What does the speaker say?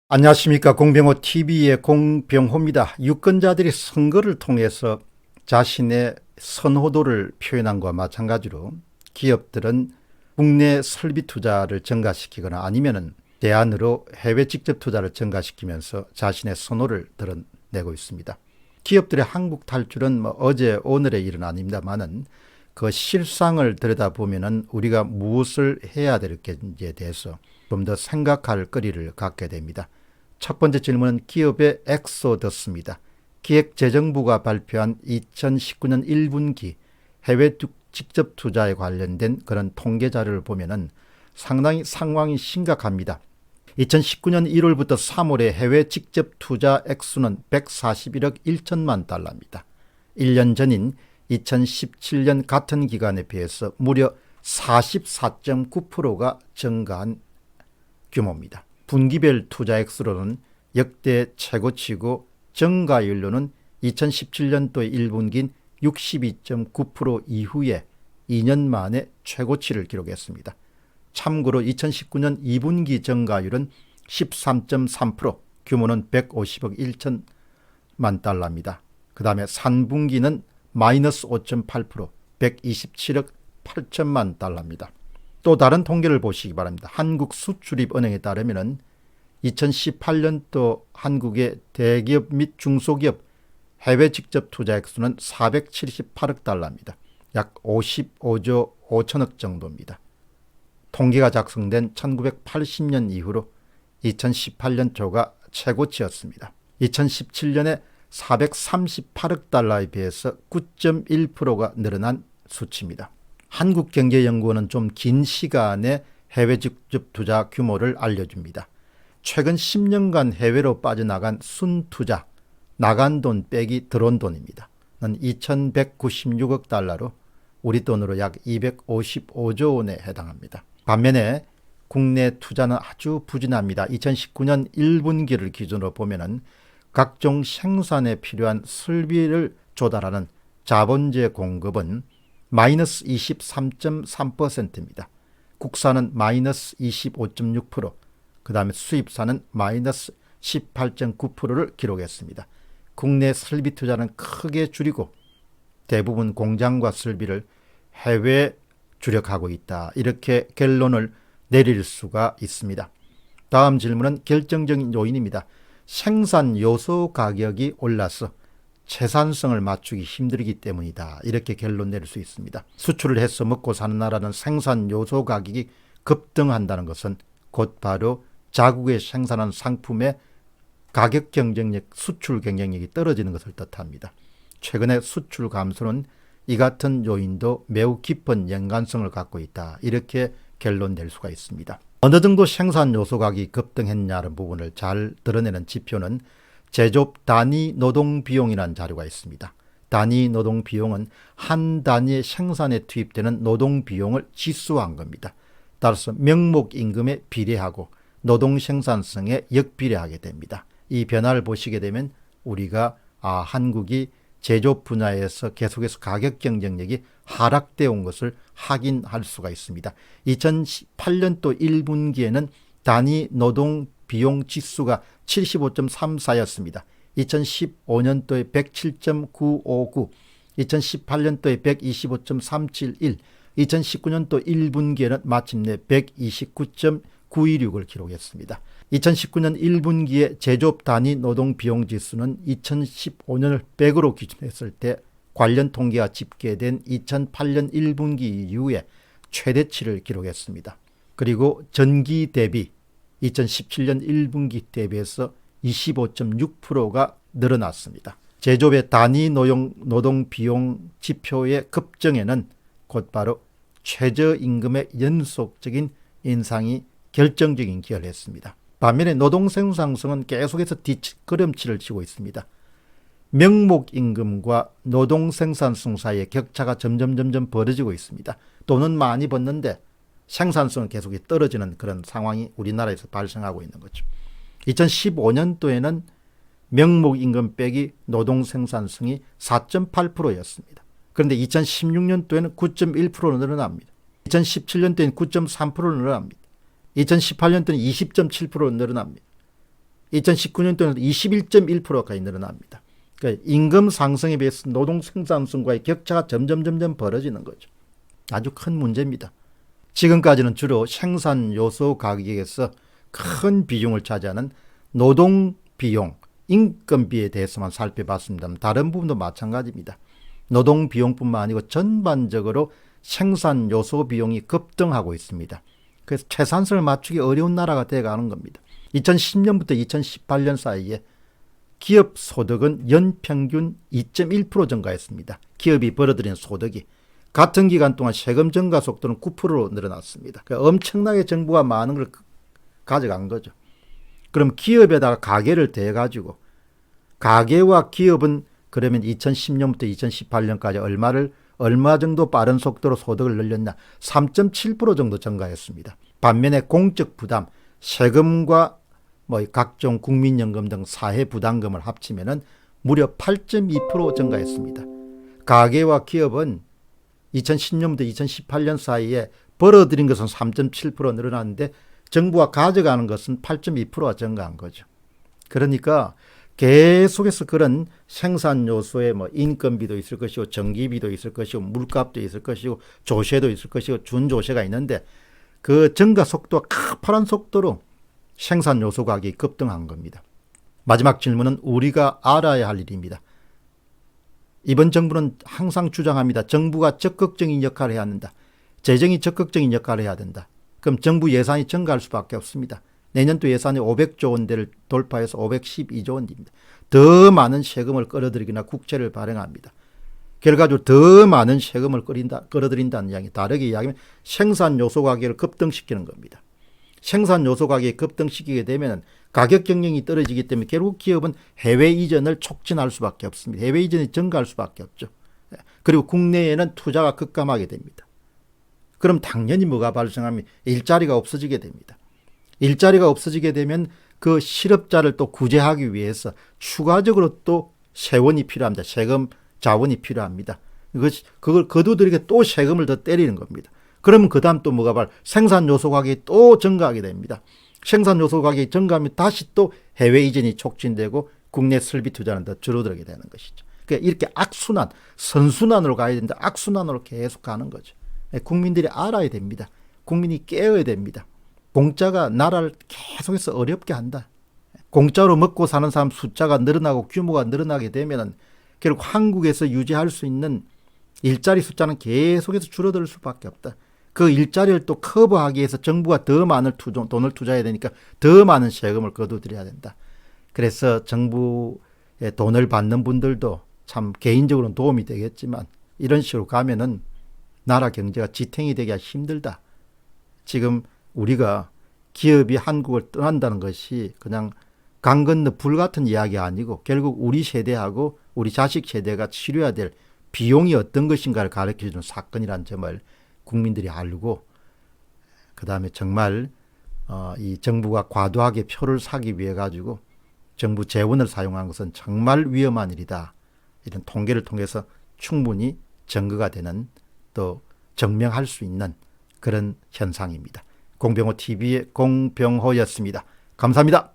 안녕하십니까. 공병호 TV의 공병호입니다. 유권자들이 선거를 통해서 자신의 선호도를 표현한 것과 마찬가지로 기업들은 국내 설비 투자를 증가시키거나 아니면은 대안으로 해외 직접 투자를 증가시키면서 자신의 선호를 드러내고 있습니다. 기업들의 한국 탈출은 어제 오늘의 일은 아닙니다만은 그 실상을 들여다보면은 우리가 무엇을 해야 될지에 대해서 좀 더 생각할 거리를 갖게 됩니다. 첫 번째 질문은 기업의 엑소더스입니다. 기획재정부가 발표한 2019년 1분기 해외 직접 투자에 관련된 그런 통계 자료를 보면은 상당히 상황이 심각합니다. 2019년 1월부터 3월에 해외 직접 투자 액수는 141억 1천만 달러입니다. 1년 전인 2017년 같은 기간에 비해서 무려 44.9%가 증가한 규모입니다. 분기별 투자 액수로는 역대 최고치고 증가율로는 2017년도의 1분기인 62.9% 이후에 2년 만에 최고치를 기록했습니다. 참고로 2019년 2분기 증가율은 13.3%, 규모는 150억 1천만 달러입니다. 그 다음에 3분기는 마이너스 5.8%, 127억 8천만 달러입니다. 또 다른 통계를 보시기 바랍니다. 한국수출입은행에 따르면 2018년도 한국의 대기업 및 중소기업 해외 직접 투자 액수는 478억 달러입니다. 약 55조 5천억 정도입니다. 통계가 작성된 1980년 이후로 2018년 초가 최고치였습니다. 2017년에 438억 달러에 비해서 9.1%가 늘어난 수치입니다. 한국경제연구원은 좀 긴 시간의 해외 직접 투자 규모를 알려줍니다. 최근 10년간 해외로 빠져나간 순투자, 나간 돈 빼기 들어온 돈입니다. 2196억 달러로 우리 돈으로 약 255조 원에 해당합니다. 반면에 국내 투자는 아주 부진합니다. 2019년 1분기를 기준으로 보면은 각종 생산에 필요한 설비를 조달하는 자본재 공급은 마이너스 23.3%입니다. 국산은 마이너스 25.6%, 그 다음에 수입산은 마이너스 18.9%를 기록했습니다. 국내 설비 투자는 크게 줄이고 대부분 공장과 설비를 해외에 주력하고 있다. 이렇게 결론을 내릴 수가 있습니다. 다음 질문은 결정적인 요인입니다. 생산 요소 가격이 올라서 생산성을 맞추기 힘들기 때문이다. 이렇게 결론 내릴 수 있습니다. 수출을 해서 먹고 사는 나라는 생산 요소 가격이 급등한다는 것은 곧바로 자국에 생산한 상품의 가격 경쟁력, 수출 경쟁력이 떨어지는 것을 뜻합니다. 최근의 수출 감소는 이 같은 요인도 매우 깊은 연관성을 갖고 있다. 이렇게 결론 낼 수가 있습니다. 어느 정도 생산 요소 가격이 급등했냐는 부분을 잘 드러내는 지표는 제조업 단위 노동 비용이라는 자료가 있습니다. 단위 노동 비용은 한 단위의 생산에 투입되는 노동 비용을 지수화한 겁니다. 따라서 명목 임금에 비례하고 노동 생산성에 역비례하게 됩니다. 이 변화를 보시게 되면 우리가 한국이 제조업 분야에서 계속해서 가격 경쟁력이 하락되어 온 것을 확인할 수가 있습니다. 2018년도 1분기에는 단위 노동 비용 지수가 75.34였습니다. 2015년도에 107.959, 2018년도에 125.371, 2019년도 1분기에는 마침내 129.916을 기록했습니다. 2019년 1분기의 제조업 단위 노동 비용 지수는 2015년을 100으로 기준했을 때 관련 통계가 집계된 2008년 1분기 이후에 최대치를 기록했습니다. 그리고 전기 대비 2017년 1분기 대비해서 25.6%가 늘어났습니다. 제조업의 단위 노동 비용 지표의 급증에는 곧바로 최저임금의 연속적인 인상이 결정적인 기여를 했습니다. 반면에 노동 생산성은 계속해서 뒷걸음질을 치고 있습니다. 명목임금과 노동 생산성 사이의 격차가 점점 벌어지고 있습니다. 돈은 많이 벌는데 생산성은 계속 떨어지는 그런 상황이 우리나라에서 발생하고 있는 거죠. 2015년도에는 명목임금 빼기 노동 생산성이 4.8%였습니다. 그런데 2016년도에는 9.1% 늘어납니다. 2017년도에는 9.3% 늘어납니다. 2018년도에는 20.7% 늘어납니다. 2019년도에는 21.1%까지 늘어납니다. 그러니까 임금 상승에 비해서 노동 생산성과의 격차가 점점 벌어지는 거죠. 아주 큰 문제입니다. 지금까지는 주로 생산 요소 가격에서 큰 비중을 차지하는 노동 비용, 인건비에 대해서만 살펴봤습니다. 다른 부분도 마찬가지입니다. 노동 비용뿐만 아니고 전반적으로 생산 요소 비용이 급등하고 있습니다. 그래서 채산성을 맞추기 어려운 나라가 되어가는 겁니다. 2010년부터 2018년 사이에 기업 소득은 연평균 2.1% 증가했습니다. 기업이 벌어들인 소득이. 같은 기간 동안 세금 증가 속도는 9%로 늘어났습니다. 그러니까 엄청나게 정부가 많은 걸 가져간 거죠. 그럼 기업에다가 가계를 대가지고 가계와 기업은 그러면 2010년부터 2018년까지 얼마 정도 빠른 속도로 소득을 늘렸냐? 3.7% 정도 증가했습니다. 반면에 공적 부담, 세금과 각종 국민연금 등 사회 부담금을 합치면은 무려 8.2% 증가했습니다. 가계와 기업은 2010년부터 2018년 사이에 벌어들인 것은 3.7% 늘어났는데 정부가 가져가는 것은 8.2%가 증가한 거죠. 그러니까 계속해서 그런 생산 요소에 인건비도 있을 것이고 전기비도 있을 것이고 물값도 있을 것이고 조세도 있을 것이고 준조세가 있는데 그 증가 속도가 가파른 속도로 생산 요소 가격이 급등한 겁니다. 마지막 질문은 우리가 알아야 할 일입니다. 이번 정부는 항상 주장합니다. 정부가 적극적인 역할을 해야 한다. 재정이 적극적인 역할을 해야 된다. 그럼 정부 예산이 증가할 수밖에 없습니다. 내년도 예산이 500조 원대를 돌파해서 512조 원입니다. 더 많은 세금을 끌어들이거나 국채를 발행합니다. 결과적으로 더 많은 세금을 끌어들인다는 이야기, 다르게 이야기하면 생산 요소 가격을 급등시키는 겁니다. 생산 요소 가격이 급등시키게 되면 가격 경쟁이 떨어지기 때문에 결국 기업은 해외 이전을 촉진할 수밖에 없습니다. 해외 이전이 증가할 수밖에 없죠. 그리고 국내에는 투자가 급감하게 됩니다. 그럼 당연히 뭐가 발생하면 일자리가 없어지게 됩니다. 일자리가 없어지게 되면 그 실업자를 또 구제하기 위해서 추가적으로 또 세원이 필요합니다. 세금 자원이 필요합니다. 그걸 거두들이게 또 세금을 더 때리는 겁니다. 그러면 그 다음 또 뭐가 생산 요소 가격이 또 증가하게 됩니다. 생산 요소 가격이 증가하면 다시 또 해외 이전이 촉진되고 국내 설비 투자는 더 줄어들게 되는 것이죠. 그러니까 이렇게 악순환, 선순환으로 가야 된다. 악순환으로 계속 가는 거죠. 국민들이 알아야 됩니다. 국민이 깨어야 됩니다. 공짜가 나라를 계속해서 어렵게 한다. 공짜로 먹고 사는 사람 숫자가 늘어나고 규모가 늘어나게 되면 결국 한국에서 유지할 수 있는 일자리 숫자는 계속해서 줄어들 수밖에 없다. 그 일자리를 또 커버하기 위해서 정부가 더 많은 돈을 투자해야 되니까 더 많은 세금을 거두들여야 된다. 그래서 정부의 돈을 받는 분들도 참 개인적으로는 도움이 되겠지만 이런 식으로 가면은 나라 경제가 지탱이 되기가 힘들다. 지금 우리가 기업이 한국을 떠난다는 것이 그냥 강 건너 불 같은 이야기가 아니고 결국 우리 세대하고 우리 자식 세대가 치료해야 될 비용이 어떤 것인가를 가르쳐주는 사건이라는 점을 국민들이 알고 그 다음에 정말 이 정부가 과도하게 표를 사기 위해 가지고 정부 재원을 사용한 것은 정말 위험한 일이다. 이런 통계를 통해서 충분히 증거가 되는 또 증명할 수 있는 그런 현상입니다. 공병호 TV의 공병호였습니다. 감사합니다.